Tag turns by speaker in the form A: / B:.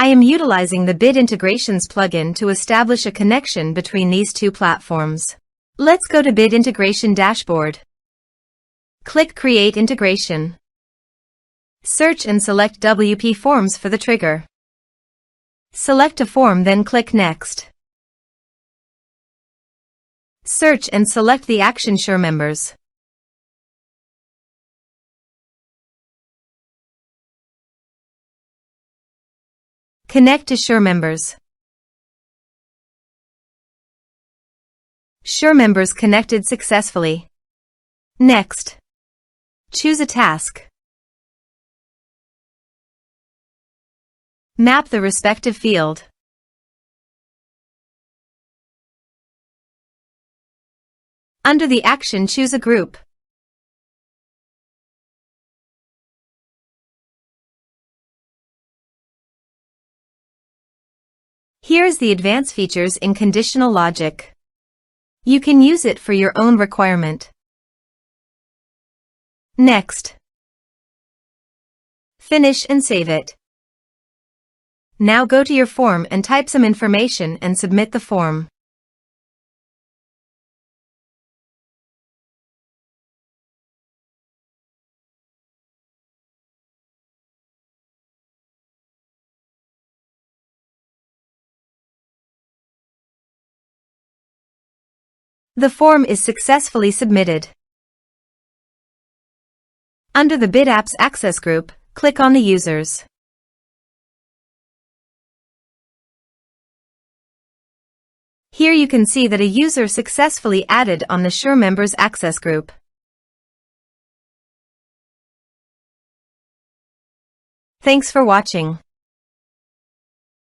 A: I am utilizing the Bid Integrations plugin to establish a connection between these two platforms. Let's go to Bid Integration Dashboard. Click Create Integration. Search and select WPForms for the trigger. Select a form, then click Next. Search and select the action SureMembers. Connect to SureMembers. SureMembers connected successfully. Next, choose a task. Map the respective field. Under the action, choose a group. Here's the advanced features in conditional logic. You can use it for your own requirement. Next. Finish and save it. Now go to your form and type some information and submit the form. The form is successfully submitted. Under the Bid Apps Access group, click on the Users. Here you can see that a user successfully added on the SureMembers Access group. Thanks for watching.